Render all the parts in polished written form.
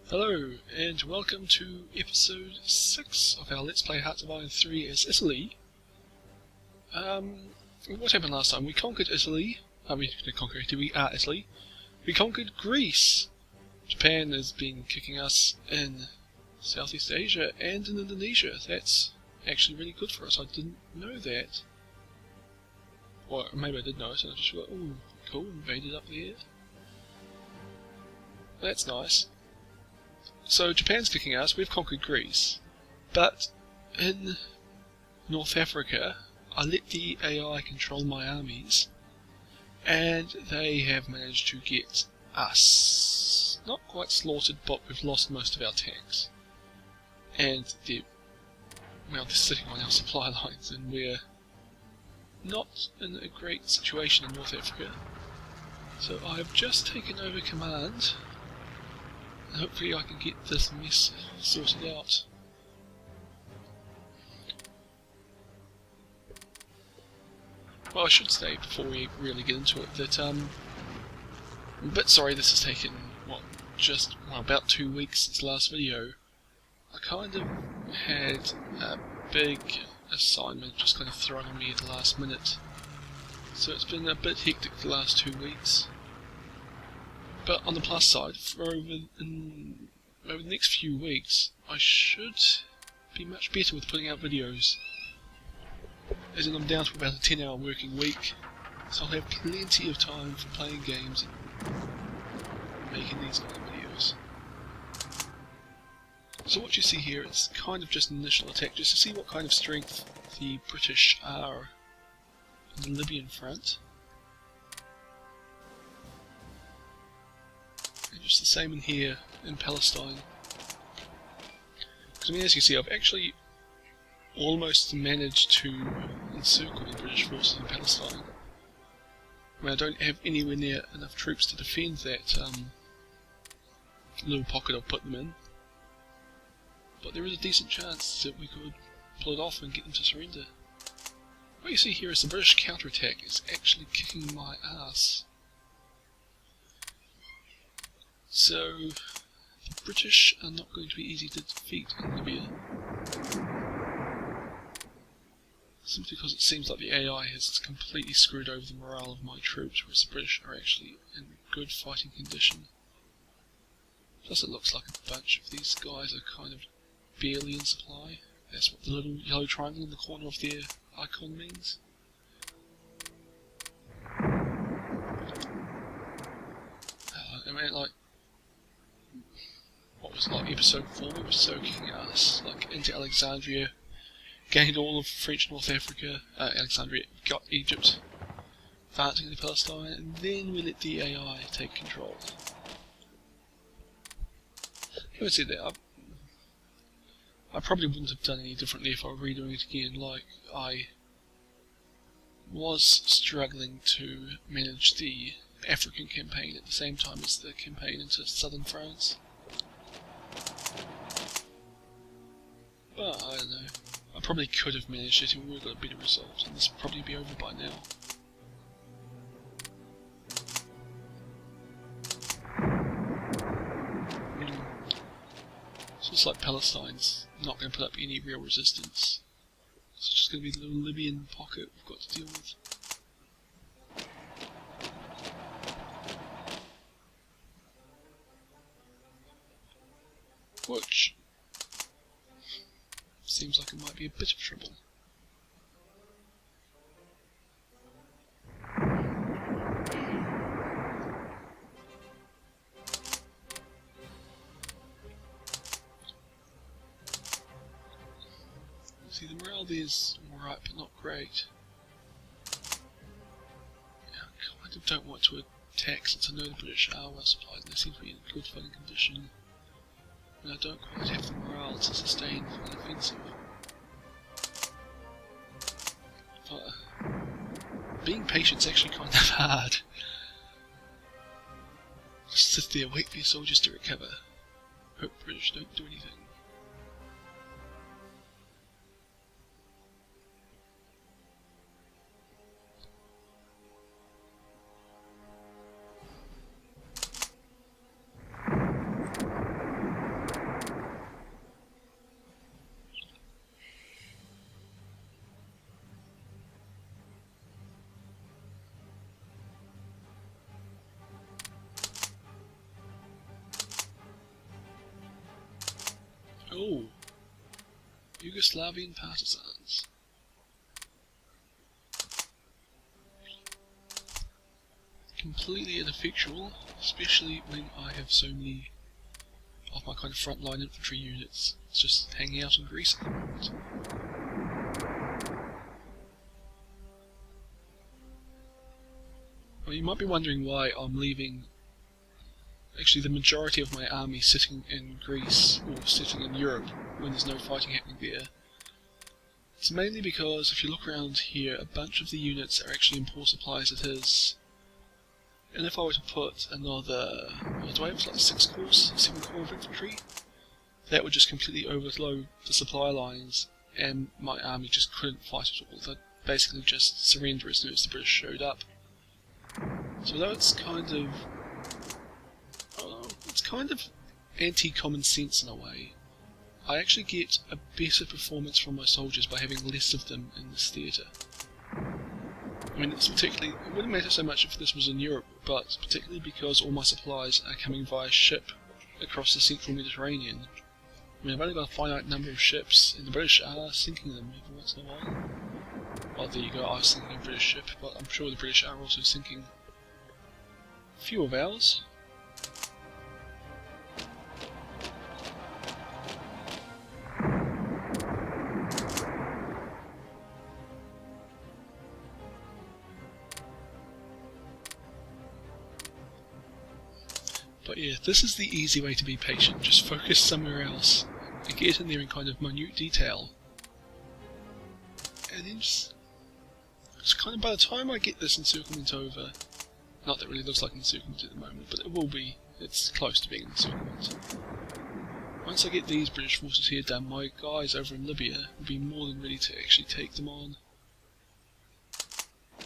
Hello, and welcome to episode 6 of our Let's Play Hearts of Iron 3 as Italy. What happened last time? We conquered Italy. We didn't conquer Italy, we are Italy. We conquered Greece. Japan has been kicking us in Southeast Asia and in Indonesia. That's actually really good for us. I didn't know that. Or maybe I did know it and I just thought, oh, cool, invaded up there. That's nice. So Japan's kicking us, we've conquered Greece, but in North Africa I let the AI control my armies, and they have managed to get us not quite slaughtered, but we've lost most of our tanks. And they're sitting on our supply lines, and we're not in a great situation in North Africa. So I've just taken over command. Hopefully I can get this mess sorted out. Well, I should say before we really get into it that I'm a bit sorry this has taken about 2 weeks since the last video. I kind of had a big assignment just kind of thrown on me at the last minute, so it's been a bit hectic the last 2 weeks. But on the plus side, for over the next few weeks, I should be much better with putting out videos. As in, I'm down to about a 10-hour working week, so I'll have plenty of time for playing games and making these kind of videos. So what you see here is kind of just an initial attack, just to see what kind of strength the British are on the Libyan front. Just the same in here in Palestine. Because as you see, I've actually almost managed to encircle the British forces in Palestine. I don't have anywhere near enough troops to defend that little pocket I've put them in. But there is a decent chance that we could pull it off and get them to surrender. What you see here is the British counterattack is actually kicking my ass. So, the British are not going to be easy to defeat in Libya. Simply because it seems like the AI has completely screwed over the morale of my troops, whereas the British are actually in good fighting condition. Plus it looks like a bunch of these guys are kind of barely in supply. That's what the little yellow triangle in the corner of their icon means. What was like episode 4, we were so kicking ass, into Alexandria, gained all of French North Africa, Alexandria got Egypt, advancing into Palestine, and then we let the AI take control. Having said that, I probably wouldn't have done any differently if I were redoing it again. I was struggling to manage the African campaign at the same time as the campaign into southern France. But I don't know, I probably could have managed it and we would have got a better result, and this would probably be over by now. So it's like Palestine's not going to put up any real resistance. It's just going to be the little Libyan pocket we've got to deal with. Which seems like it might be a bit of trouble. See, the morale there is alright, but not great. I kind of don't want to attack since I know the British are well supplied and they seem to be in good fighting condition. And I don't quite have the morale to sustain an offensive. But being patient's actually kind of hard. Just sit there, wait for your soldiers to recover. Hope the British don't do anything. Oh, Yugoslavian partisans. Completely ineffectual, especially when I have so many of my kind of frontline infantry units just hanging out in Greece at the moment. Well, you might be wondering why I'm leaving actually the majority of my army sitting in Greece or sitting in Europe when there's no fighting happening there. It's mainly because if you look around here, a bunch of the units are actually in poor supply as it is. And if I were to put another, do I have like 7 corps of infantry? That would just completely overflow the supply lines and my army just couldn't fight at all. They'd basically just surrender as soon as the British showed up. So though it's kind of anti-common sense in a way, I actually get a better performance from my soldiers by having less of them in this theatre. I mean, it wouldn't matter so much if this was in Europe, but particularly because all my supplies are coming via ship across the central Mediterranean. I mean, I've only got a finite number of ships, and the British are sinking them every once in a while. Well, there you go, I was sinking a British ship, but I'm sure the British are also sinking a few of ours. But yeah, this is the easy way to be patient. Just focus somewhere else and get in there in kind of minute detail. And then just kind of by the time I get this encirclement over, not that it really looks like an encirclement at the moment, but it will be, it's close to being an encirclement. Once I get these British forces here done, my guys over in Libya will be more than ready to actually take them on.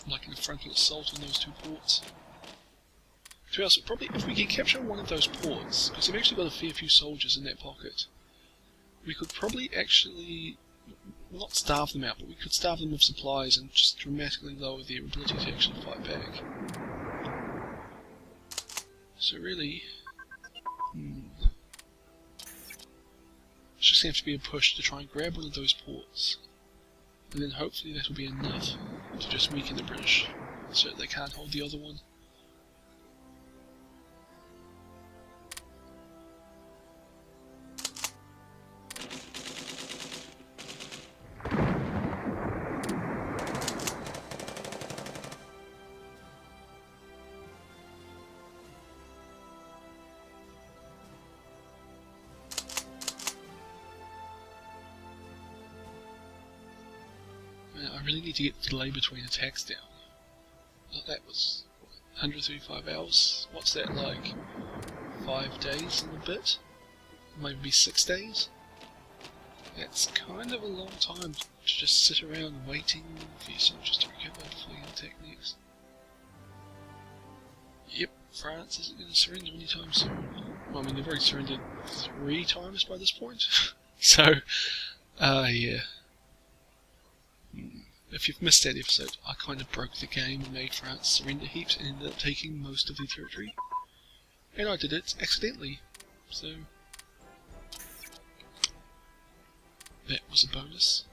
Like in a frontal assault on those 2 ports. To be honest, probably if we can capture one of those ports, because we've actually got a fair few soldiers in that pocket, we could probably actually, not starve them out, but we could starve them of supplies and just dramatically lower their ability to actually fight back. So really, it's just going to have to be a push to try and grab one of those ports, and then hopefully that will be enough to just weaken the British, so that they can't hold the other one. I really need to get the delay between attacks down. That was 135 hours. What's that like? 5 days and a bit? Maybe 6 days? That's kind of a long time to just sit around waiting for your soldiers to recover before you attack next. Yep, France isn't going to surrender anytime soon. Well, I mean, they've already surrendered 3 times by this point. So, yeah. If you've missed that episode, I kind of broke the game and made France surrender heaps and ended up taking most of their territory. And I did it accidentally, so that was a bonus.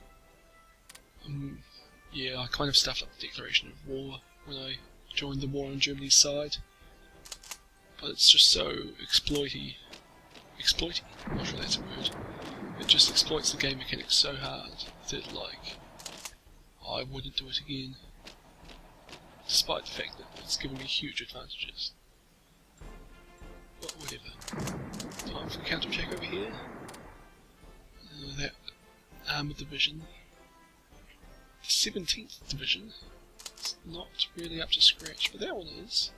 Yeah, I kind of stuffed up the declaration of war when I joined the war on Germany's side, but it's just so exploity, I'm not sure that's a word. It just exploits the game mechanics so hard that, like, I wouldn't do it again, despite the fact that it's given me huge advantages. But whatever. Time for counterattack over here. That armoured division. The 17th division is not really up to scratch, but that one is.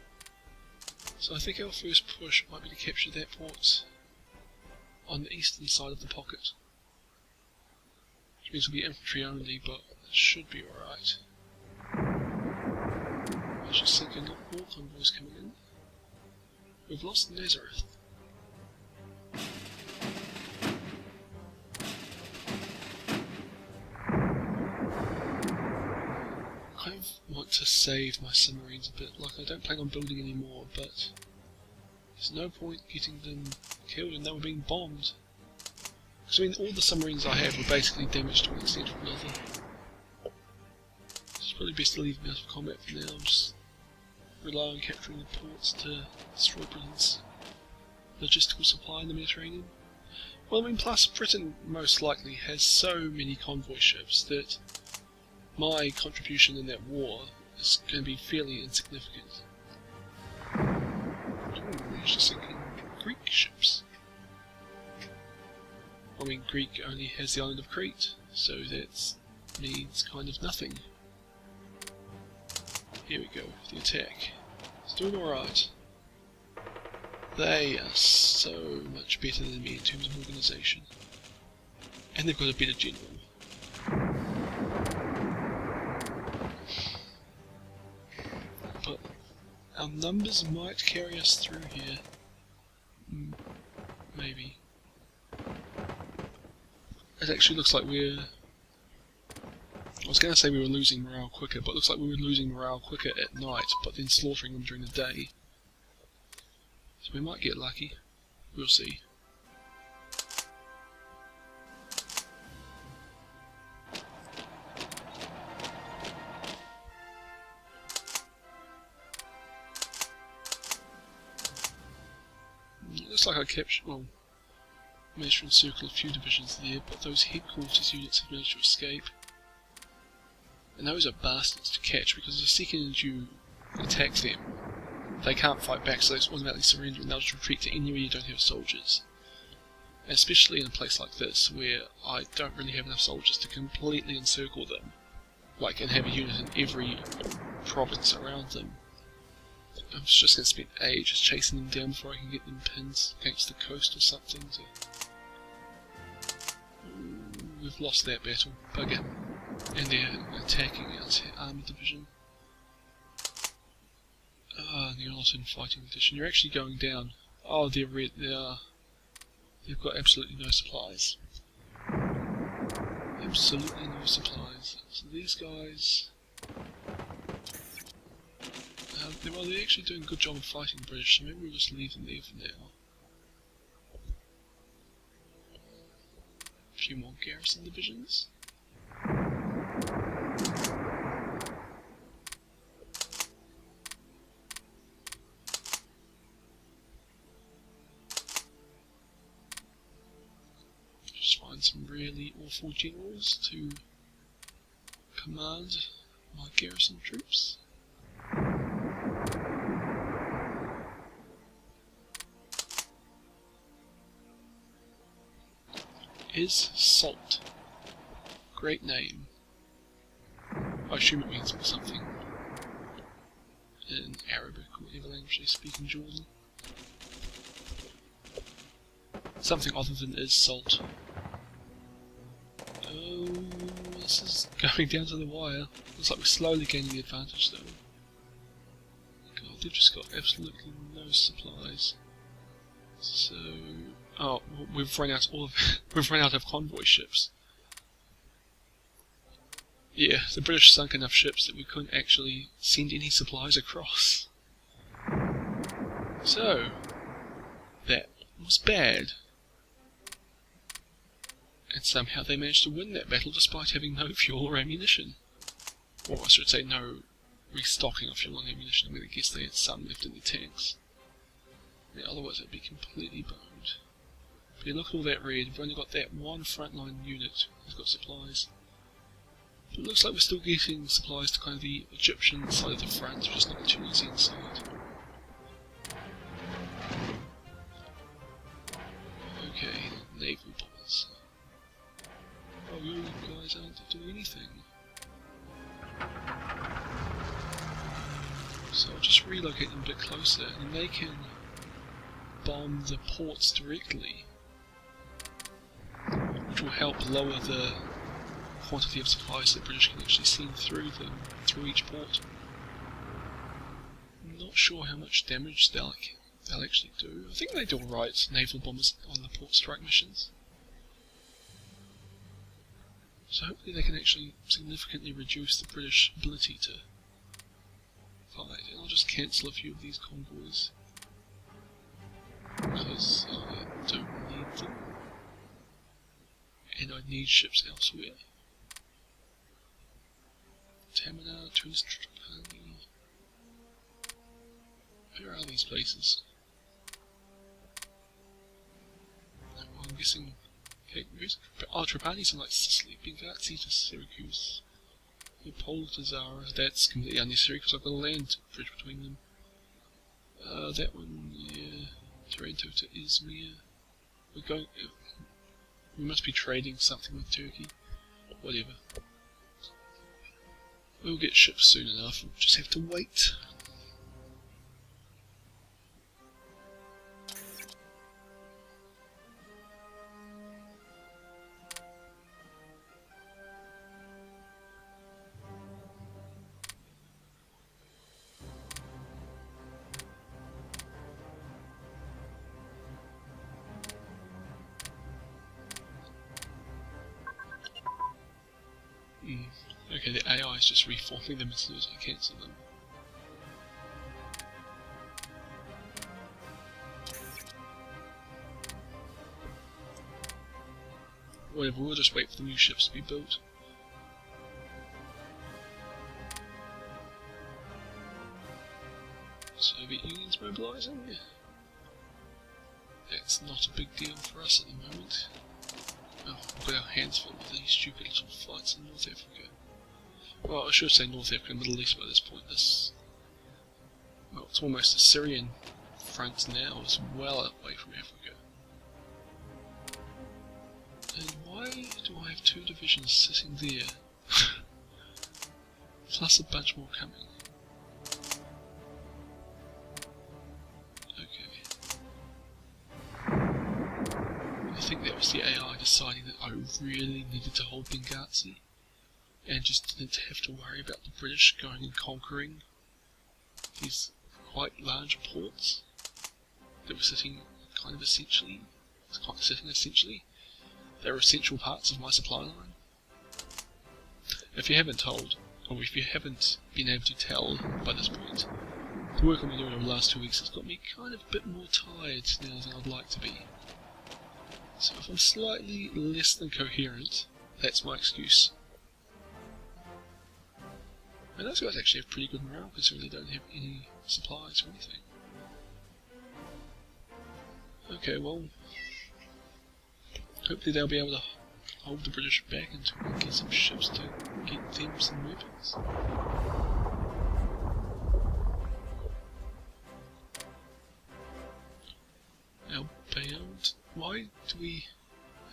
So I think our first push might be to capture that port on the eastern side of the pocket. Which means it'll be infantry only, but it should be alright. I should think I've got more convoys coming in. We've lost Nazareth. I kind of want to save my submarines a bit, like I don't plan on building any more, but there's no point getting them killed and they were being bombed. Because I mean, all the submarines I have were basically damaged to one extent or another. It's probably best to leave them out of combat for now, just rely on capturing the ports to destroy Britain's logistical supply in the Mediterranean. Well, I mean, plus Britain most likely has so many convoy ships that my contribution in that war is going to be fairly insignificant. Ooh, we managed to sink in Greek ships. I mean, Greek only has the island of Crete, so that means kind of nothing. Here we go, the attack. It's doing alright. They are so much better than me in terms of organisation. And they've got a better general. But our numbers might carry us through here. Maybe. It actually looks like we're... I was going to say we were losing morale quicker, but it looks like we were losing morale quicker at night, but then slaughtering them during the day. So we might get lucky. We'll see. It looks like I captured, well, managed to encircle a few divisions there, but those headquarters units have managed to escape. And those are bastards to catch, because the second you attack them, they can't fight back, so they just automatically surrender and they'll just retreat to anywhere you don't have soldiers. And especially in a place like this, where I don't really have enough soldiers to completely encircle them, like, and have a unit in every province around them. I'm just going to spend ages chasing them down before I can get them pinned against the coast or something. So... we've lost that battle, bugger. And they're attacking our army division. Ah, they're not in fighting condition. You're actually going down. Oh, they're red. They've got absolutely no supplies. Absolutely no supplies. So these guys... well, they're actually doing a good job of fighting the British, so maybe we'll just leave them there for now. A few more garrison divisions. Just find some really awful generals to command my garrison troops. Is salt. Great name. I assume it means something in Arabic or whatever language they speak in Jordan. Something other than is salt. Oh, this is going down to the wire. Looks like we're slowly gaining the advantage though. God, they've just got absolutely no supplies. So... oh, we've run out of convoy ships. Yeah, the British sunk enough ships that we couldn't actually send any supplies across. So, that was bad. And somehow they managed to win that battle despite having no fuel or ammunition. Or I should say no restocking of fuel and ammunition. I mean, I guess they had some left in their tanks. Yeah, otherwise it'd be completely boned. But you look at all that red, we've only got that one frontline unit who's got supplies. But it looks like we're still getting supplies to kind of the Egyptian side of the front, just not the Tunisian side. Okay, naval bombers. Oh, you guys aren't doing anything. So I'll just relocate them a bit closer, and they can bomb the ports directly, which will help lower the quantity of supplies that the British can actually send through each port. I'm not sure how much damage they'll actually do. I think they do alright, naval bombers on the port strike missions. So hopefully they can actually significantly reduce the British ability to fight. And I'll just cancel a few of these convoys, because I don't need them. and I need ships elsewhere. Tamina, Tripoli. Where are these places? Well, I'm guessing. Okay, Tripoli's in like Sicily, Benghazi to Syracuse. Pole to Zara, that's completely unnecessary because I've got a land bridge between them. That one, yeah. Taranto to Izmir. We're going. We must be trading something with Turkey. Whatever. We'll get ships soon enough, we'll just have to wait. Okay, the AI is just reforming them as soon as I cancel them. Whatever, we'll just wait for the new ships to be built. Soviet Union's mobilising? That's not a big deal for us at the moment. Oh, we've got our hands full with these stupid little fights in North Africa. Well, I should say North Africa and Middle East by this point. Well, it's almost a Syrian front now, as well away from Africa. And why do I have 2 divisions sitting there? Plus a bunch more coming. Okay. I think that was the AI deciding that I really needed to hold Benghazi. And just didn't have to worry about the British going and conquering these quite large ports that were sitting essentially. They were essential parts of my supply line. If you haven't told, or if you haven't been able to tell by this point, the work I've been doing over the last 2 weeks has got me kind of a bit more tired now than I'd like to be. So if I'm slightly less than coherent, that's my excuse. And those guys actually have pretty good morale considering they don't have any supplies or anything. Okay, well, hopefully they'll be able to hold the British back until we get some ships to get them some weapons. Now, Bayonne, why do we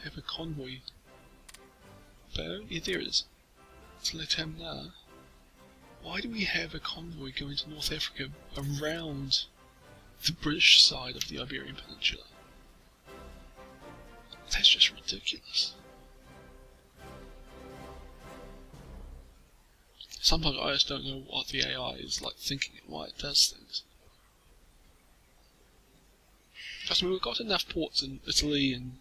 have a convoy? Bayonne? Yeah, there it is. It's Latamna. Why do we have a convoy going to North Africa around the British side of the Iberian Peninsula? That's just ridiculous. Sometimes I just don't know what the AI is like thinking and why it does things. Trust me, we've got enough ports in Italy and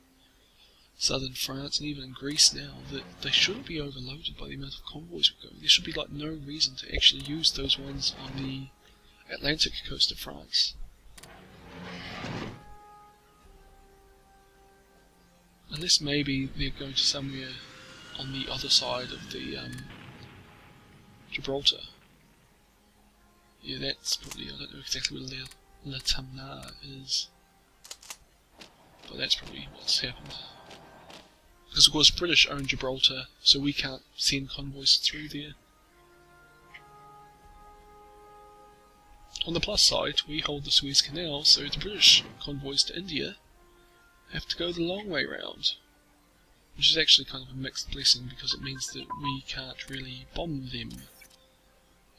southern France and even in Greece now that they shouldn't be overloaded by the amount of convoys we're going. There should be like no reason to actually use those ones on the Atlantic coast of France. Unless maybe they're going to somewhere on the other side of the Gibraltar. Yeah, that's probably, I don't know exactly where La Tamna is, but that's probably what's happened. Because of course British own Gibraltar, so we can't send convoys through there. On the plus side, we hold the Suez Canal, so the British convoys to India have to go the long way round. Which is actually kind of a mixed blessing because it means that we can't really bomb them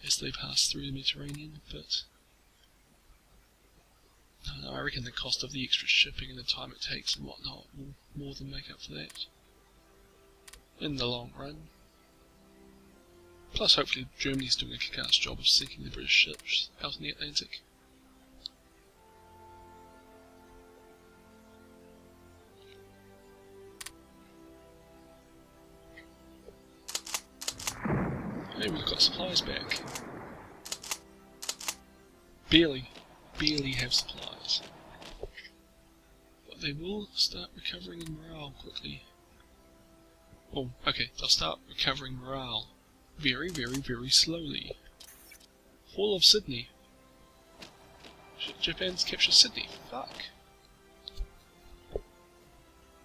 as they pass through the Mediterranean, but I don't know, I reckon the cost of the extra shipping and the time it takes and whatnot will more than make up for that in the long run. Plus hopefully Germany's doing a kick-ass job of sinking the British ships out in the Atlantic. Hey, we've got supplies back. Barely have supplies. But they will start recovering in morale quickly. Oh, okay, they'll start recovering morale. Very, very, very slowly. Fall of Sydney. Japan's captured Sydney. Fuck.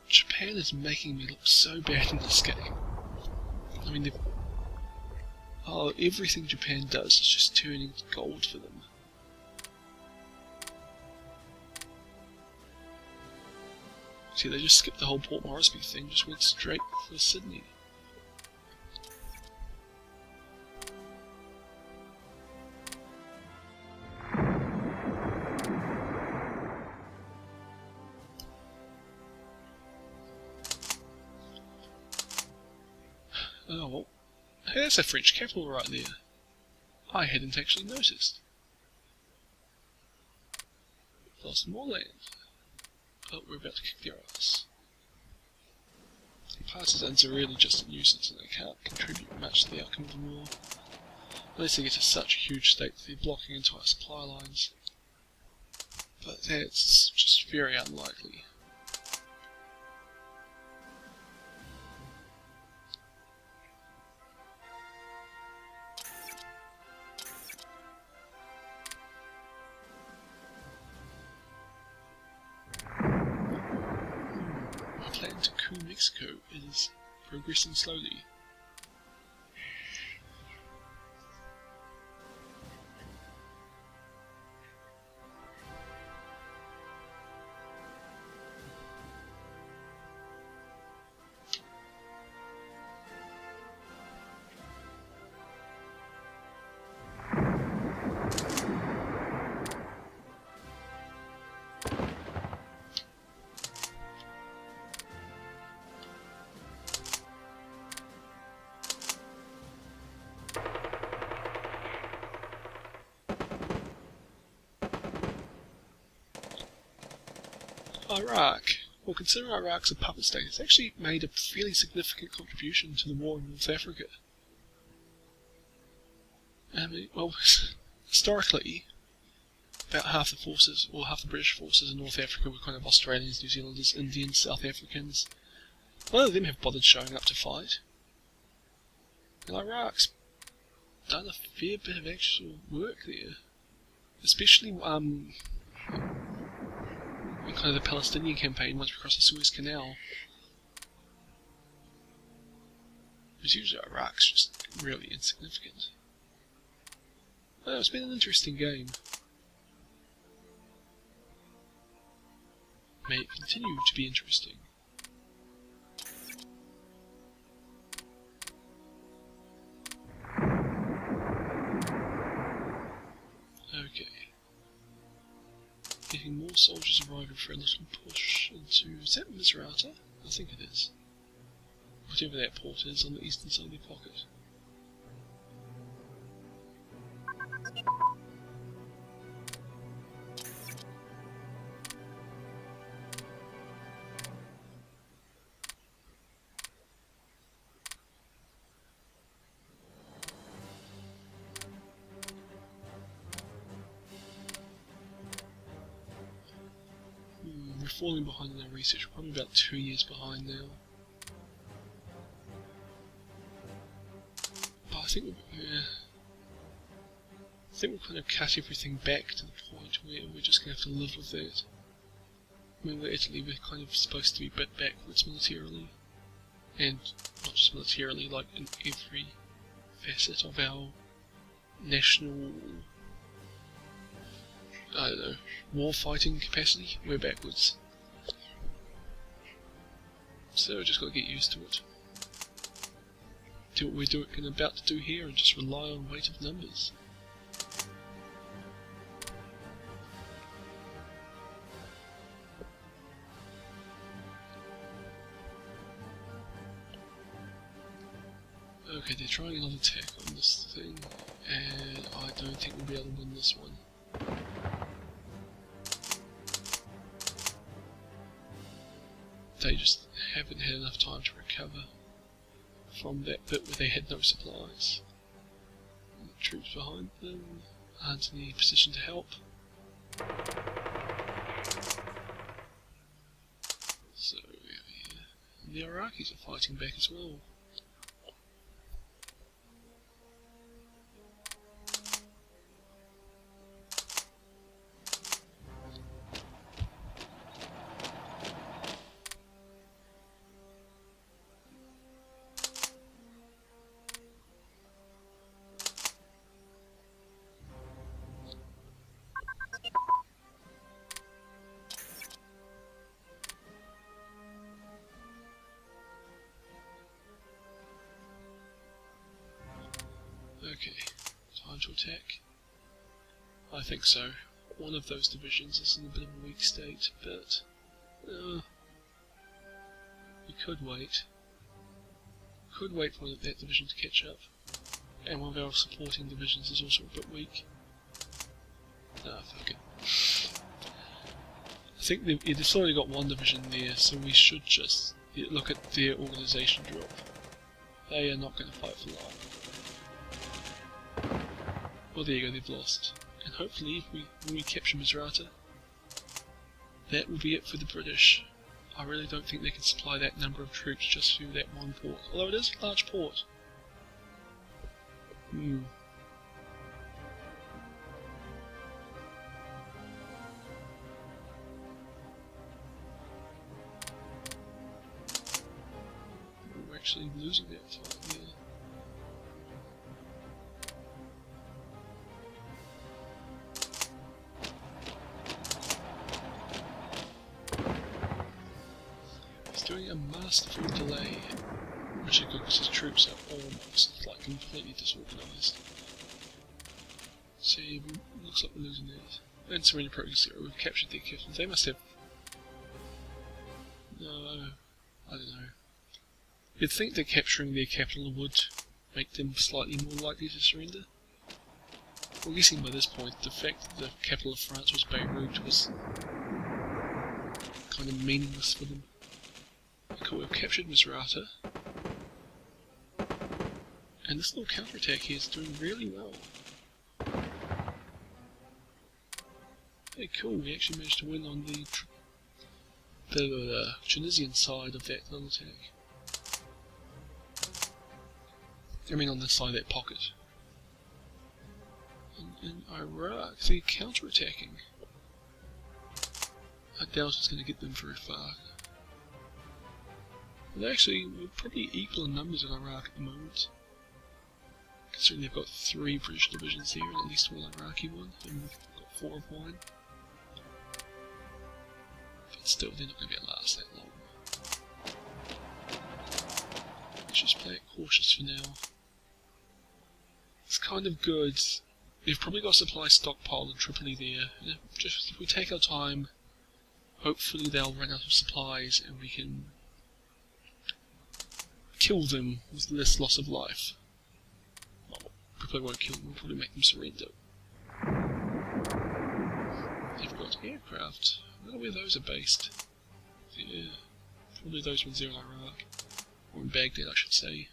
Japan is making me look so bad in this game. I mean, everything Japan does is just turning to gold for them. See, they just skipped the whole Port Moresby thing, just went straight for Sydney. Oh, well, hey, that's a French capital right there. I hadn't actually noticed. We've lost more land, but we're about to kick their ass. Partisans are really just a nuisance and they can't contribute much to the outcome of the war. Unless they get to such a huge state that they're blocking entire supply lines. But that's just very unlikely. Plan to coup Mexico is progressing slowly. Iraq. Well, considering Iraq's a puppet state, it's actually made a fairly significant contribution to the war in North Africa. I mean, well, historically, about half the forces, or half the British forces in North Africa were kind of Australians, New Zealanders, Indians, South Africans. None of them have bothered showing up to fight. And Iraq's done a fair bit of actual work there. Especially, in kind of the Palestinian campaign once we crossed the Suez Canal. Because usually Iraq's just really insignificant. Well, it's been an interesting game. May it continue to be interesting. Okay. Getting more soldiers arriving for a little push into... Is that Misrata? I think it is. Whatever that port is on the eastern side of their pocket. We're falling behind in our research. We're probably about 2 years behind now. But I think we'll kind of cut everything back to the point where we're just going to have to live with that. I mean, with Italy, we're kind of supposed to be a bit backwards militarily. And not just militarily, like in every facet of our national, I don't know, war fighting capacity, we're backwards. So we've just got to get used to it. Do what we're doing and about to do here and just rely on weight of numbers. Okay, they're trying another attack on this thing, and I don't think we'll be able to win this one. They just haven't had enough time to recover from that bit where they had no supplies. And the troops behind them aren't in any position to help. So, yeah. the Iraqis are fighting back as well. Okay, time to attack. I think so. One of those divisions is in a bit of a weak state, but we could wait. Could wait for that division to catch up. And one of our supporting divisions is also a bit weak. Fuck it. I think they've already got one division there, so we should just look at their organisation drop. They are not going to fight for long. Well, there you go, they've lost. And hopefully, when we capture Misrata, that will be it for the British. I really don't think they can supply that number of troops just through that one port. Although it is a large port. We're actually losing that fight there. Doing a masterful delay, which is good because his troops are almost completely disorganised. See, looks like we're losing these. And Serena Progress 0, we've captured their captains. They must have. No, I don't know. You'd think that capturing their capital would make them slightly more likely to surrender. Well, guessing by this point, the fact that the capital of France was Beirut was kind of meaningless for them. Cool, we've captured Misrata. And this little counterattack here is doing really well. Hey, cool, we actually managed to win on the Tunisian side of that little attack. I mean on this side of that pocket. In Iraq, they're counterattacking. I doubt it's going to get them very far. But actually, we're probably equal in numbers in Iraq at the moment. Considering they've got 3 British divisions here and at least 1 Iraqi one, and we've got 4 of one. But still, they're not going to be able to last that long. Let's just play it cautious for now. It's kind of good. We've probably got a supply stockpile in Tripoli there. And if we take our time, hopefully they'll run out of supplies and we can kill them with less loss of life. Well, we probably won't kill them, we'll probably make them surrender. They've got aircraft. I don't know where those are based. Yeah, probably those ones there in Iraq. Or in Baghdad, I should say.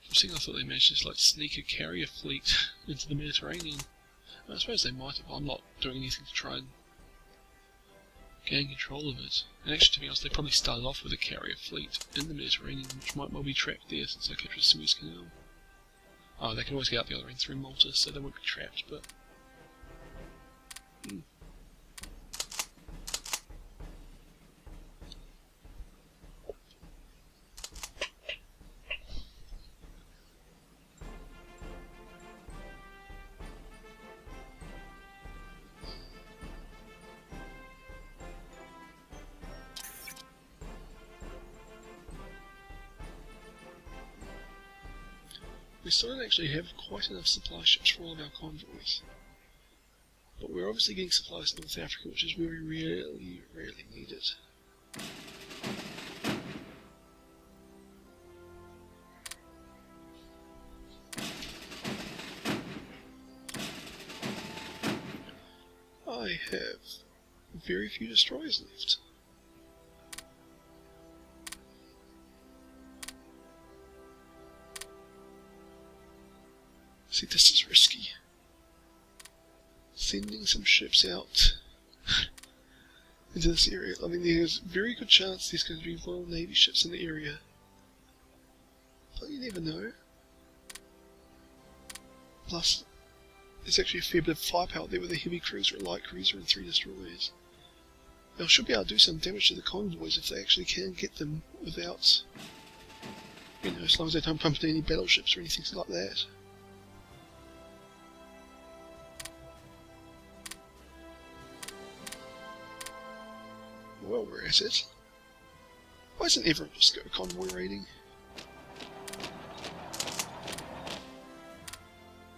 For a second I thought they managed to sneak a carrier fleet into the Mediterranean. I suppose they might have. I'm not doing anything to try and gain control of it. And actually, to be honest, they probably started off with a carrier fleet in the Mediterranean, which might well be trapped there since they captured the Suez Canal. Oh, they can always get out the other end through Malta, so they won't be trapped, but... We still don't actually have quite enough supply ships for all of our convoys. But we're obviously getting supplies to North Africa, which is where we really, really need it. I have very few destroyers left. See, this is risky. Sending some ships out. into this area. I mean, there's a very good chance there's going to be Royal Navy ships in the area. But you never know. Plus, there's actually a fair bit of firepower there with a heavy cruiser, a light cruiser, and 3 destroyers. They should be able to do some damage to the convoys if they actually can get them without, you know, as long as they don't pump in any battleships or anything like that. Well, we're at it. Why doesn't everyone just go convoy raiding?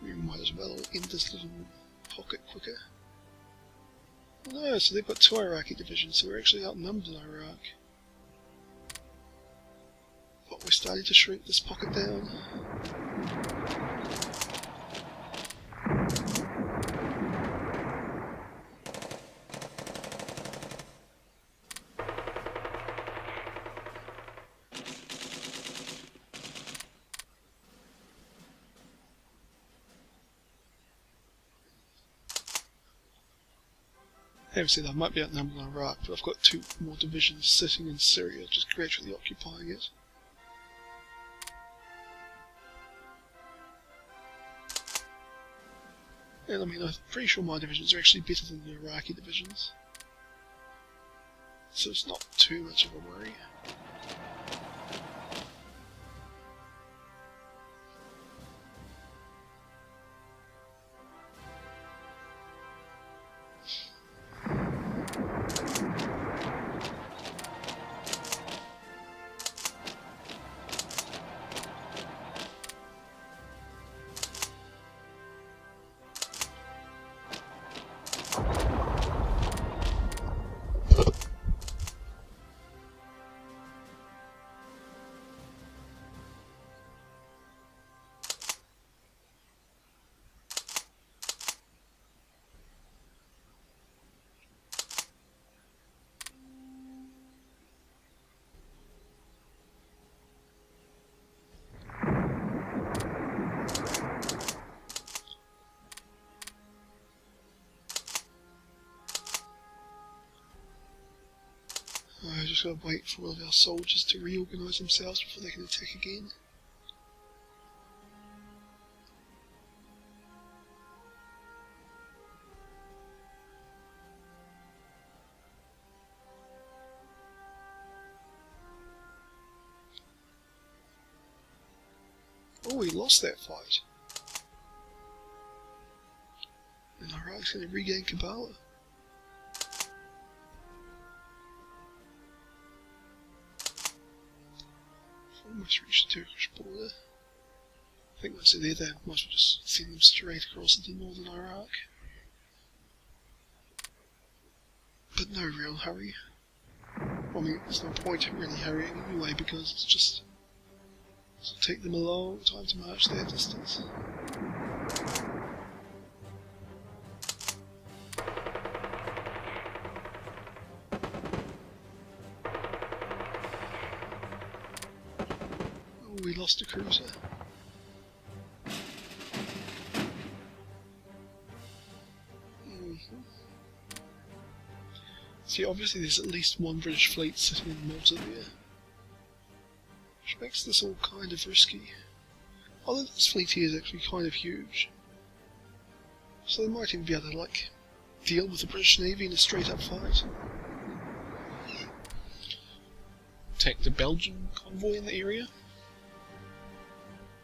We might as well end this little pocket quicker. No, so they've got 2 Iraqi divisions, so we're actually outnumbered in Iraq. But we're starting to shrink this pocket down. Having said that, I might be outnumbered in Iraq, but I've got 2 more divisions sitting in Syria, just gradually occupying it. And I mean, I'm pretty sure my divisions are actually better than the Iraqi divisions. So it's not too much of a worry. I just gotta wait for all of our soldiers to reorganise themselves before they can attack again. Oh, we lost that fight. And Iraq's gonna regain Kabbalah. Almost reached the Turkish border. I think once they're there, they might as well just send them straight across into northern Iraq. But no real hurry. I mean, there's no point in really hurrying anyway, because it's just... it'll take them a long time to march that distance. We lost a cruiser. See, obviously there's at least 1 British fleet sitting in Malta there, which makes this all kind of risky. Although this fleet here is actually kind of huge, so they might even be able to, like, deal with the British Navy in a straight-up fight. Attack the Belgian convoy in the area.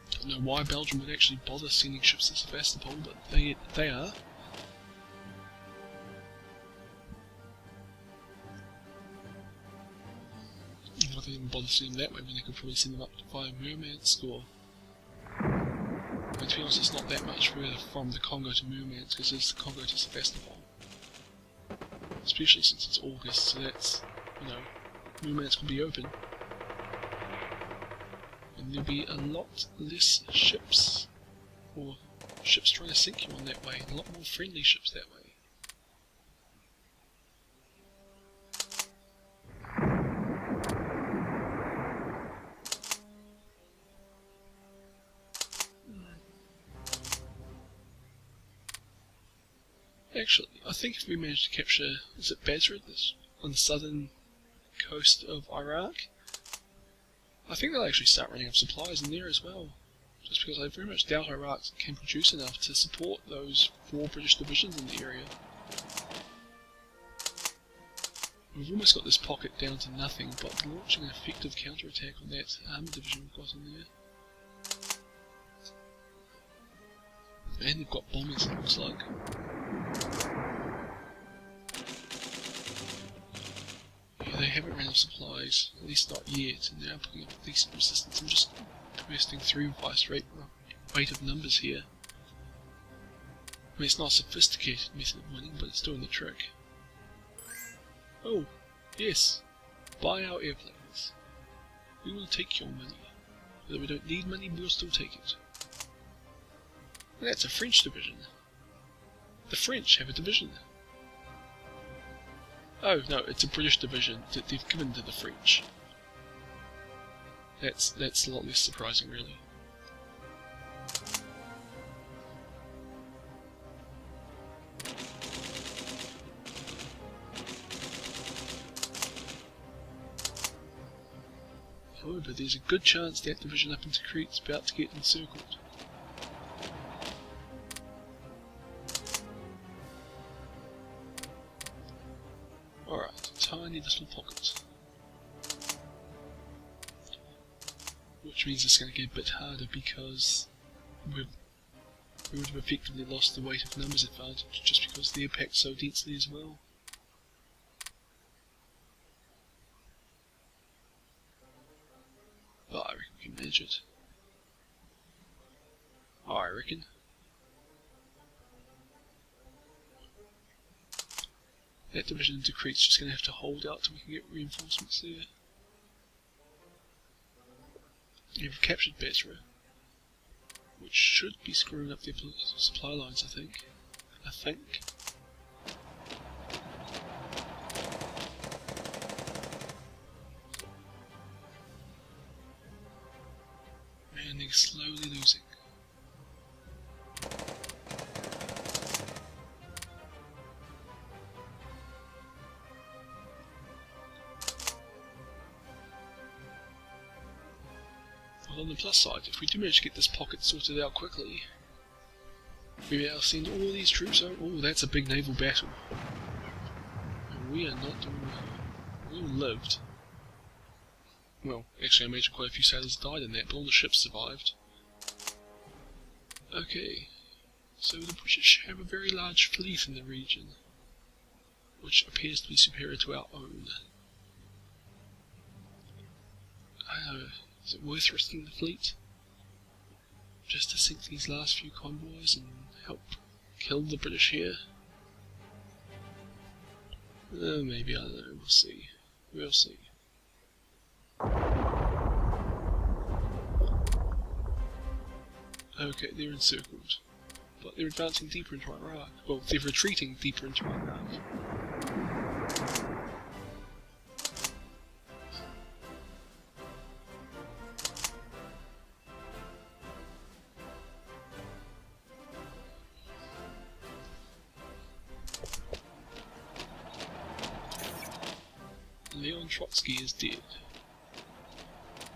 I don't know why Belgium would actually bother sending ships to Sevastopol, but they are. If they didn't bother sending them that way, then they could probably send them up via Murmansk, or... But to be honest, it's not that much further from the Congo to Murmansk as it is the Congo to Sevastopol. Especially since it's August, so that's, you know, Murmansk will be open. And there'll be a lot less ships, or ships trying to sink you on that way, and a lot more friendly ships that way. Actually, I think if we manage to capture, is it Basra, this on the southern coast of Iraq. I think they'll actually start running up supplies in there as well, just because I very much doubt Iraq can produce enough to support those 4 British divisions in the area. We've almost got this pocket down to nothing, but launching an effective counterattack on that armoured division we've got in there. And they've got bombers, it looks like. Yeah, they haven't run out of supplies, at least not yet, and they are putting up decent resistance. I'm just bursting through by straight weight of numbers here. I mean, it's not a sophisticated method of winning, but it's doing the trick. Oh, yes, buy our airplanes. We will take your money. Whether we don't need money, we'll still take it. That's a French division. The French have a division. Oh no, it's a British division that they've given to the French. That's a lot less surprising, really. However, there's a good chance that division up into Crete's about to get encircled. Alright, tiny little pocket. Which means it's going to get a bit harder because we would have effectively lost the weight of numbers advantage just because they're packed so densely as well. But I reckon we can manage it. Oh, I reckon. That division into Crete's just going to have to hold out till we can get reinforcements there. You've captured Basra, which should be screwing up their supply lines, I think. Man, they're slowly losing. Well, on the plus side, if we do manage to get this pocket sorted out quickly, maybe I'll send all these troops over. Oh, that's a big naval battle. And we are not doing well. We all lived. Well, actually I imagine quite a few sailors died in that, but all the ships survived. Okay, so the British have a very large fleet in the region, which appears to be superior to our own. Is it worth risking the fleet? Just to sink these last few convoys and help kill the British here? Maybe, I don't know, we'll see. We'll see. Okay, they're encircled. But they're advancing deeper into Iraq. Well, they're retreating deeper into Iraq. Leon Trotsky is dead.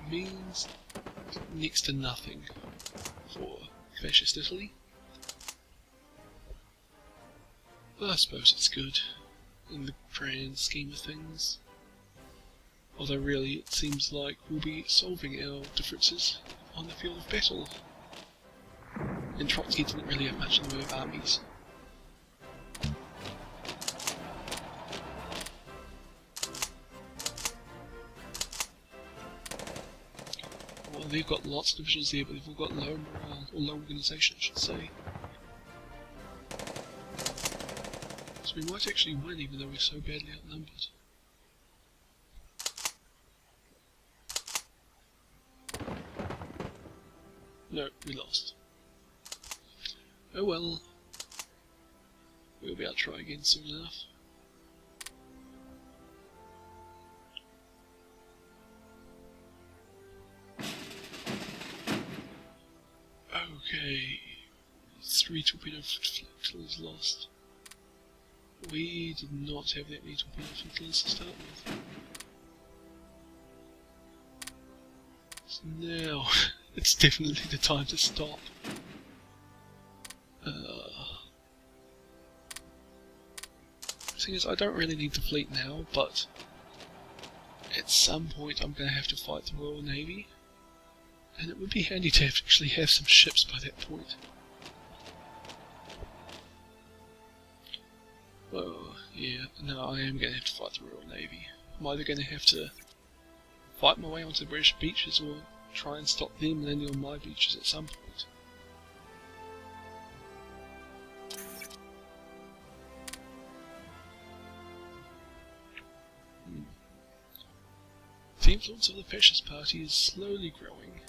Means next to nothing for fascist Italy. But I suppose it's good in the grand scheme of things. Although really it seems like we'll be solving our differences on the field of battle. And Trotsky didn't really have much in the way of armies. They've got lots of divisions there, but they've all got low morale, or low organisation, I should say. So we might actually win, even though we're so badly outnumbered. No, we lost. Oh well. We'll be able to try again soon enough. Okay, 3 torpedo flotillas lost. We did not have that many torpedo flotillas to start with. So now, it's definitely the time to stop. The thing is, I don't really need the fleet now, but at some point I'm going to have to fight the Royal Navy, and it would be handy to actually have some ships by that point. Oh, yeah, no, I am going to have to fight the Royal Navy. I'm either going to have to fight my way onto the British beaches or try and stop them landing on my beaches at some point. The influence of the fascist party is slowly growing,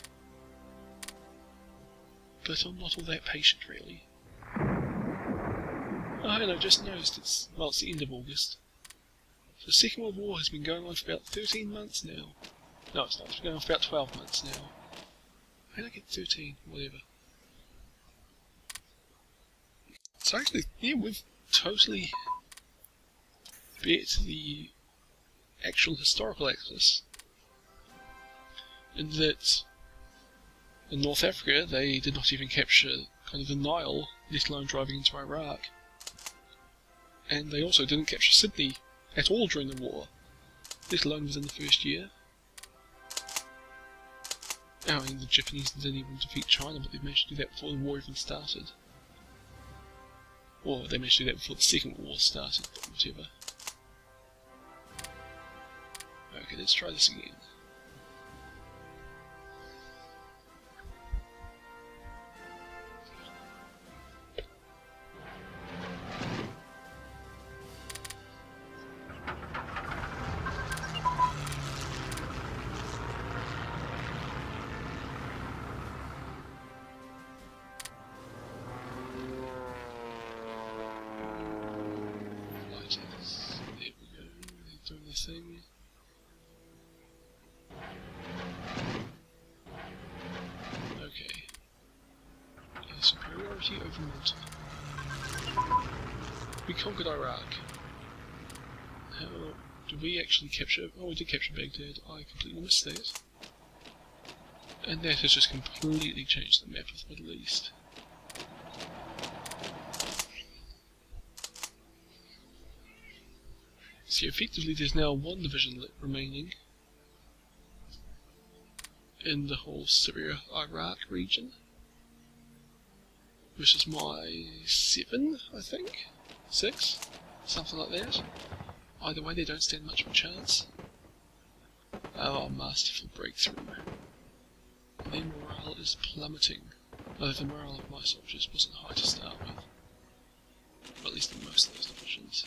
but I'm not all that patient really. Oh, and I just noticed it's the end of August. The Second World War has been going on for about 13 months now. No, it's not. It's been going on for about 12 months now. How did I get 13? Whatever. So actually, yeah, we've totally bet the actual historical axis, in that in North Africa they did not even capture kind of the Nile, let alone driving into Iraq. And they also didn't capture Sydney at all during the war, let alone within the first year. I mean, the Japanese didn't even defeat China, but they managed to do that before the war even started. Or they managed to do that before the Second War started, but whatever. Okay, let's try this again. Thing. Okay. Superiority over Malta. We conquered Iraq. How did we actually capture? Oh, we did capture Baghdad. I completely missed that. And that has just completely changed the map of the Middle East. So effectively there's now one division remaining in the whole Syria-Iraq region, which is my 7, I think? 6? Something like that. Either way they don't stand much of a chance. Oh, masterful breakthrough. Their morale is plummeting, although the morale of my soldiers wasn't high to start with. Or at least in most of those divisions.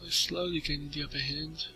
Slowly gaining the upper hand.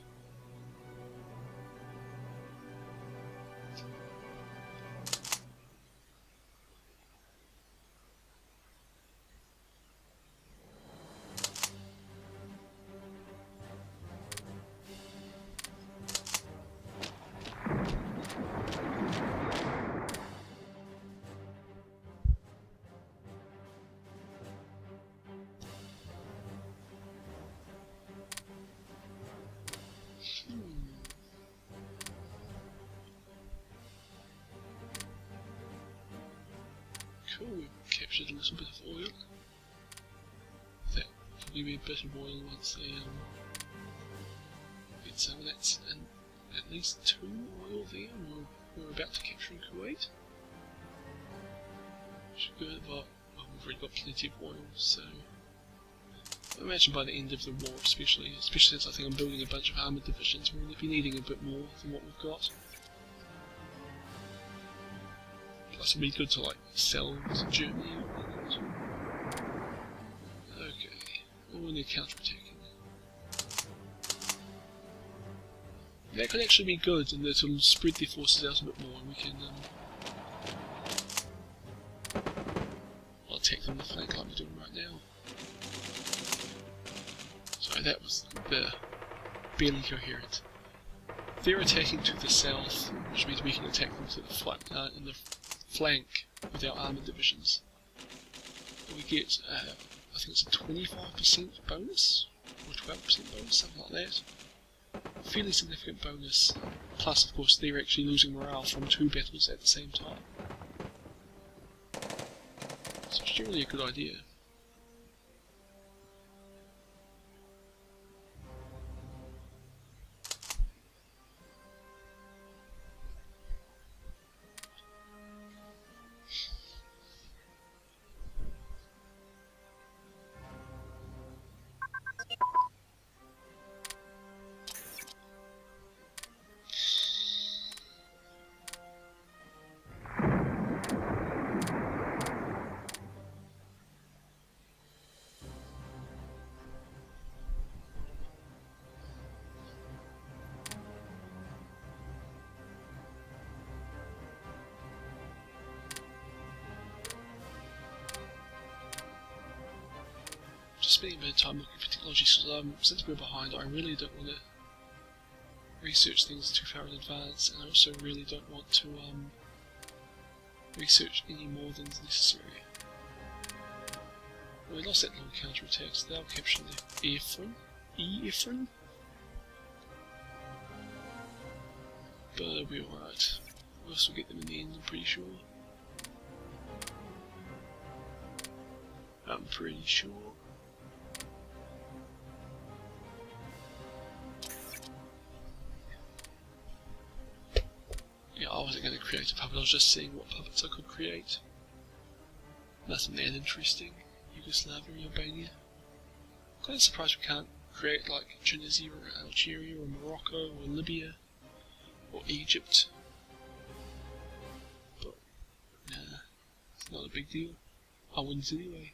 Cool, we've captured a little bit of oil. That will probably be a bit of oil once they get some of that, and at least 2 oil there. We're about to capture in Kuwait. Should go about, well, we've already got plenty of oil, so I imagine by the end of the war, especially since I think I'm building a bunch of armoured divisions, we'll be needing a bit more than what we've got. Plus it'd be good to like sell to Germany or whatnot. Okay, all they're counter-attacking. That could actually be good, and it'll spread their forces out a bit more, and we can attack them in the flank like we're doing right now. So No, that was the barely coherent. They're attacking to the south, which means we can attack them to the in the flank with our armoured divisions. And we get, I think it's a 25% bonus, or 12% bonus, something like that. Fairly significant bonus, plus of course they're actually losing morale from 2 battles at the same time. So it's generally a good idea. Spending a bit of time looking for technology, so since we're behind, I really don't want to research things too far in advance, and I also really don't want to research any more than is necessary. Well, we lost that long counter-attack, so they'll capture the Ephron? But it'll be alright. We'll still get them in the end, I'm pretty sure. Yeah, I wasn't going to create a puppet, I was just seeing what puppets I could create. Nothing that interesting. Yugoslavia and Albania. I'm kind of surprised we can't create like Tunisia or Algeria or Morocco or Libya or Egypt. But, nah, it's not a big deal. I wouldn't anyway.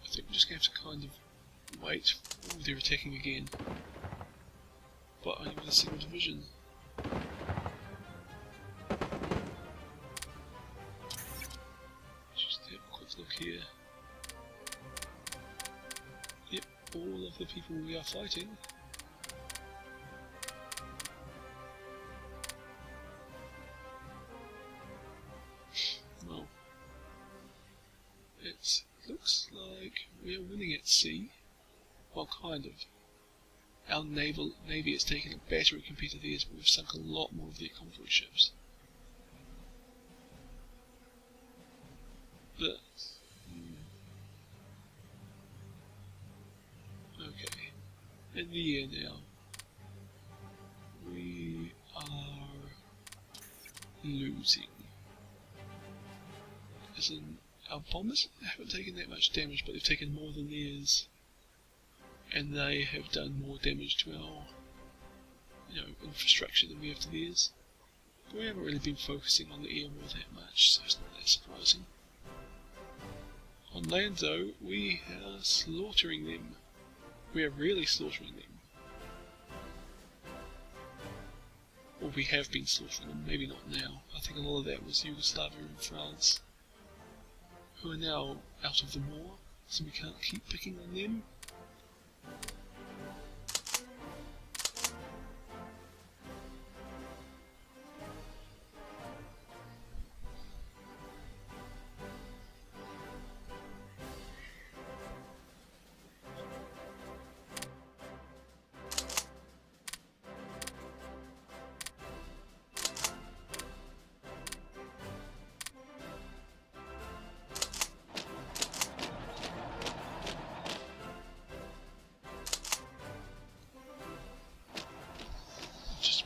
I think we're just going to have to kind of wait. Oh, they're attacking again. But only with a single division. Just have a quick look here. Yep, all of the people we are fighting. Well, it looks like we are winning at sea. Well, kind of. Our navy has taken a battery compared to theirs, but we've sunk a lot more of their convoy ships. But okay, in the air now. We are losing. As in, our bombers haven't taken that much damage, but they've taken more than theirs. And they have done more damage to our, infrastructure than we have to theirs. But we haven't really been focusing on the air war that much, so it's not that surprising. On land though, we are slaughtering them. We are really slaughtering them. Or we have been slaughtering them, maybe not now. I think a lot of that was Yugoslavia and France, who are now out of the war, so we can't keep picking on them.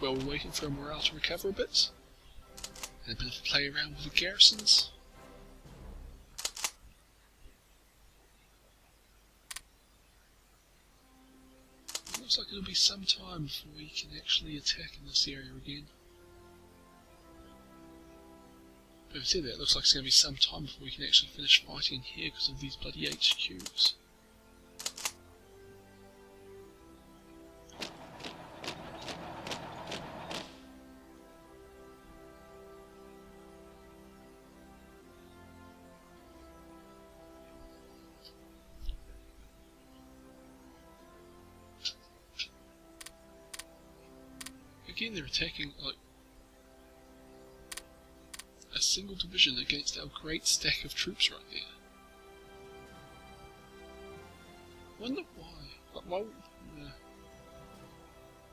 While we're waiting for morale to recover a bit, and a bit of a play around with the garrisons. looks like it'll be some time before we can actually attack in this area again. But I said that, it looks like it's going to be some time before we can actually finish fighting here because of these bloody HQs. Again, they're attacking like a single division against our great stack of troops right there. Wonder why? Like, why?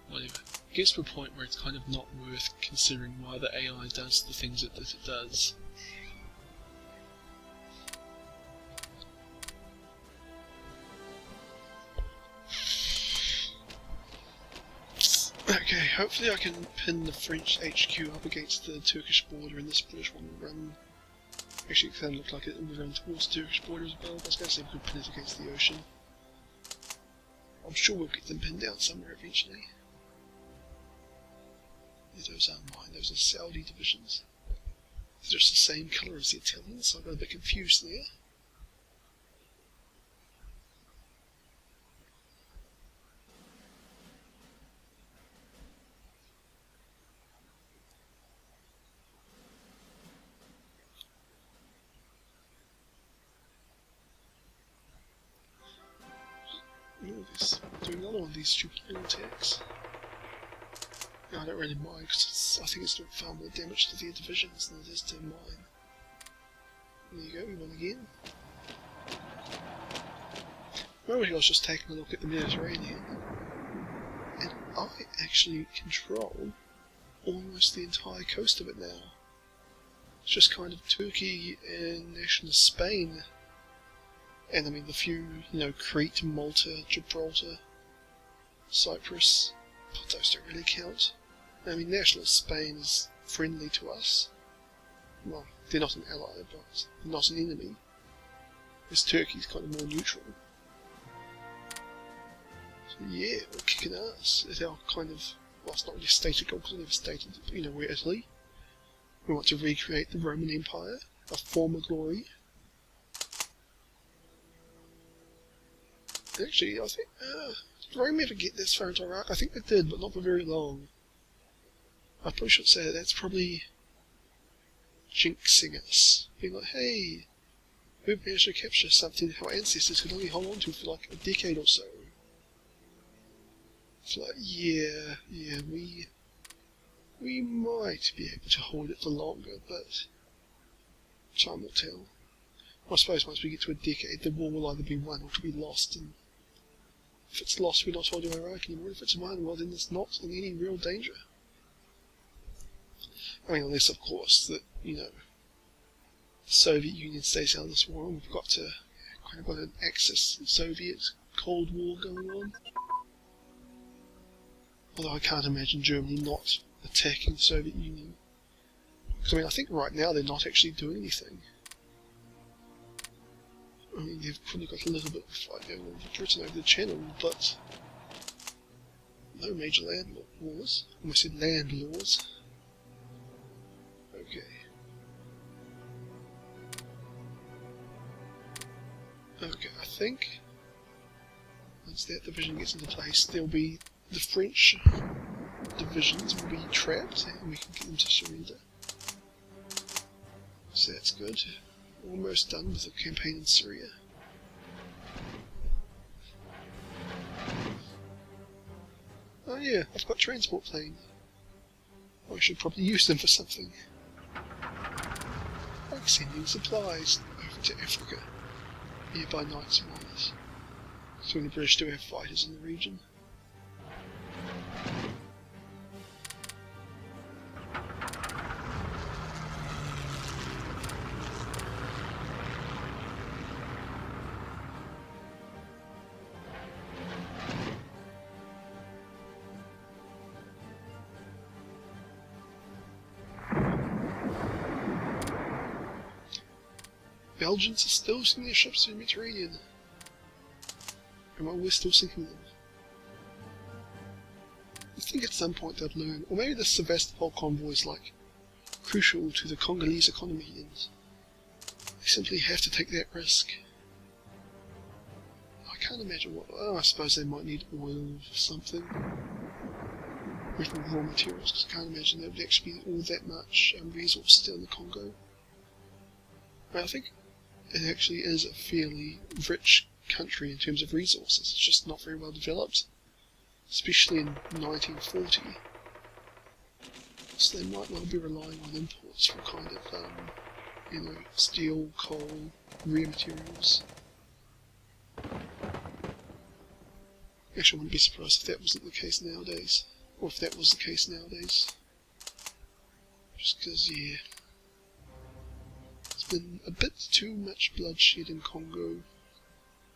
Whatever. It gets to a point where it's kind of not worth considering why the AI does the things that it does. Okay, hopefully I can pin the French HQ up against the Turkish border and this British one will run... Actually, it kind of looked like it would run towards the Turkish border as well. I was going to say we could pin it against the ocean. I'm sure we'll get them pinned down somewhere eventually. Yeah, those aren't mine, those are Saudi divisions. They're just the same colour as the Italians, so I got a bit confused there. Do another one of these stupid little attacks. No, I don't really mind because I think it's doing far more damage to their divisions than it is to mine. There you go, we won again. Well, I was just taking a look at the Mediterranean, and I actually control almost the entire coast of it now. It's just kind of Turkey and nationalist Spain. And I mean the few, Crete, Malta, Gibraltar, Cyprus, but those don't really count. I mean, nationalist Spain is friendly to us. Well, they're not an ally, but not an enemy. Whereas Turkey's kind of more neutral. So yeah, we're kicking ass. It's our kind of, well, it's not really a stated goal because I never stated, we're Italy. We want to recreate the Roman Empire, a former glory. Actually, I think, did Rome ever get this far into Iraq? I think they did, but not for very long. I probably should say that's probably jinxing us. Being like, hey, we've managed to capture something our ancestors could only hold on to for like a decade or so. It's like, yeah, we might be able to hold it for longer, but time will tell. I suppose once we get to a decade, the war will either be won or to be lost, and if it's lost, we're not holding Iraq anymore. If it's won, well, then it's not in any real danger. I mean, unless, of course, that, the Soviet Union stays out of this war, and we've got to, kind of got an Axis-Soviet Cold War going on. Although I can't imagine Germany not attacking the Soviet Union. Because, I mean, I think right now they're not actually doing anything. I mean, they've probably got a little bit of a fight going on with Britain over the Channel, but no major land wars. Almost said land laws. Okay. Okay, I think once that division gets into place, there'll be the French divisions will be trapped, and we can get them to surrender. So that's good. Almost done with the campaign in Syria. Oh yeah, I've got transport planes. I should probably use them for something. Like sending supplies over to Africa, nearby Knights Mars. So the British do have fighters in the region. Belgians are still sinking their ships in the Mediterranean. And while we're still sinking them. think at some point they'd learn, or maybe the Sevastopol convoy is like crucial to the Congolese economy and they simply have to take that risk. I can't imagine what. Oh, I suppose they might need oil or something. Written raw materials, because I can't imagine there would actually be all that much resource still in the Congo. But I think it actually is a fairly rich country in terms of resources. It's just not very well developed, especially in 1940. So they might well be relying on imports for kind of, steel, coal, rare materials. Actually, I wouldn't be surprised if that wasn't the case nowadays, or if that was the case nowadays. Just because, yeah, there's been a bit too much bloodshed in Congo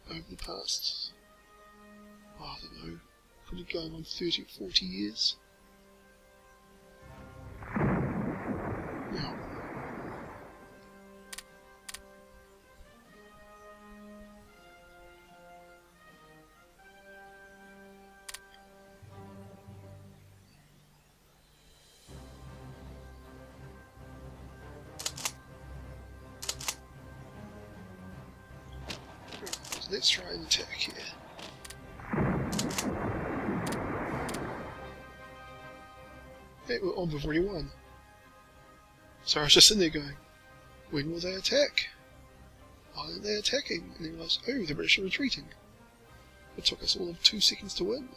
over the past, I don't know, probably going on 30 or 40 years. Now, let's try an attack here. Hey, we've already won. So I was just sitting there going, when will they attack? Why aren't they attacking? And then I realised, oh, the British are retreating. It took us all of 2 seconds to win.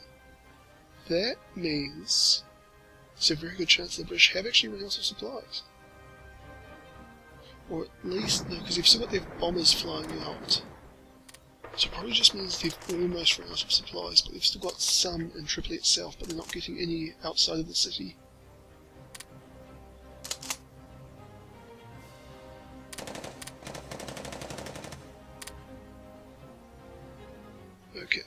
That means there's a very good chance the British have actually run out of supplies. Or at least, no, because they've still got their bombers flying out. So it probably just means they've almost run out of supplies, but they've still got some in Tripoli itself, but they're not getting any outside of the city. Okay.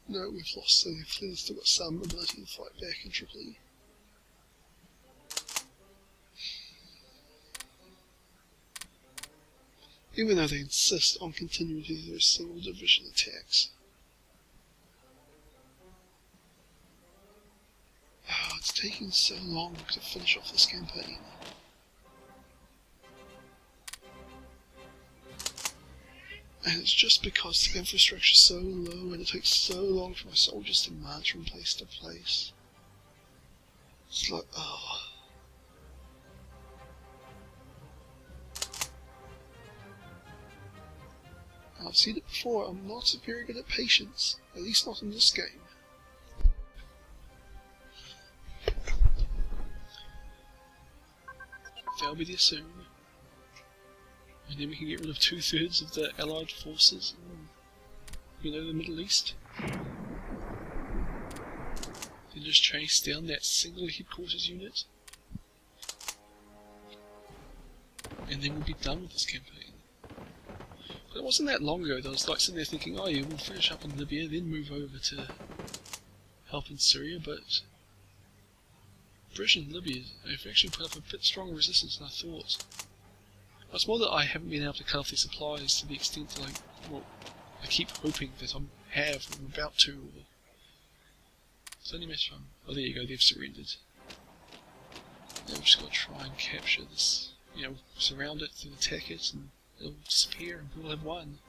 No, we've lost, so they've clearly still got some ability to fight back in Tripoli. Even though they insist on continuing to do their single division attacks. Oh, it's taking so long to finish off this campaign. And it's just because the infrastructure is so low and it takes so long for my soldiers to march from place to place. It's like, oh. I've seen it before, I'm not very good at patience, at least not in this game. They'll be there soon. And then we can get rid of 2/3 of the Allied forces in, the Middle East. Then just chase down that single headquarters unit. And then we'll be done with this campaign. But it wasn't that long ago that I was like sitting there thinking, oh yeah, we'll finish up in Libya, then move over to help in Syria, but British and Libya have actually put up a bit stronger resistance than I thought. It's more that I haven't been able to cut off their supplies to the extent that I keep hoping that I'm about to. Or it's only a matter of oh, there you go, they've surrendered. Now we've just got to try and capture this, surround it, and attack it, and it'll disappear, and we'll have won.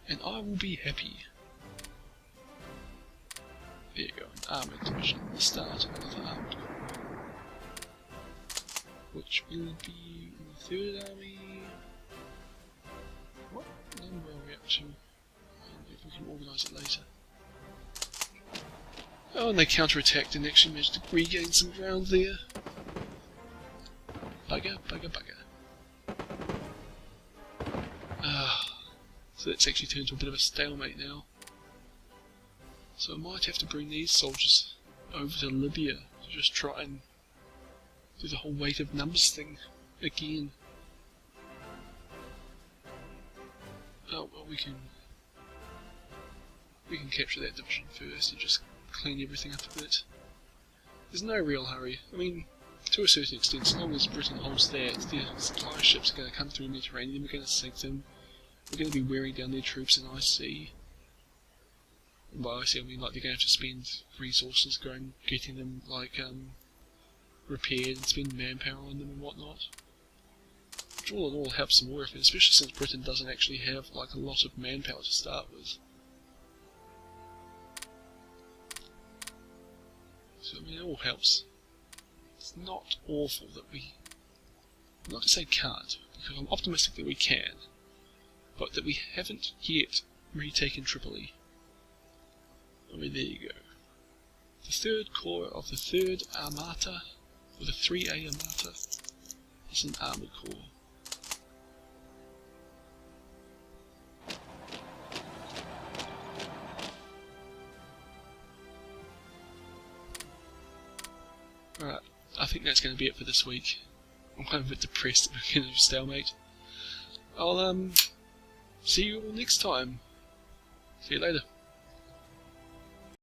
And I will be happy. There you go, an armoured division, the start of another armoured corps. Which will be the 3rd Army. What number are we up to? If we can organise it later. Oh, and they counter-attacked and actually managed to regain some ground there. Bugger, bugger, bugger. So that's actually turned into a bit of a stalemate now. So I might have to bring these soldiers over to Libya to just try and do the whole weight of numbers thing again. Oh well, we can we can capture that division first and just clean everything up a bit. There's no real hurry. I mean, to a certain extent, as long as Britain holds that, their supply ships are going to come through the Mediterranean, we're going to sink them, we're going to be wearing down their troops in IC. And by IC I mean like they're going to have to spend resources getting them like repaired and spend manpower on them and whatnot. Which all in all helps them more, especially since Britain doesn't actually have like a lot of manpower to start with. So I mean, it all helps. It's not awful that I'm not going to say can't, because I'm optimistic that we can, but that we haven't yet retaken Tripoli. I mean, there you go. The third corps of the 3rd Armata, or the 3A Armata, is an armoured corps. Alright, I think that's going to be it for this week. I'm kind of a bit depressed at the beginning of stalemate. I'll see you all next time. See you later.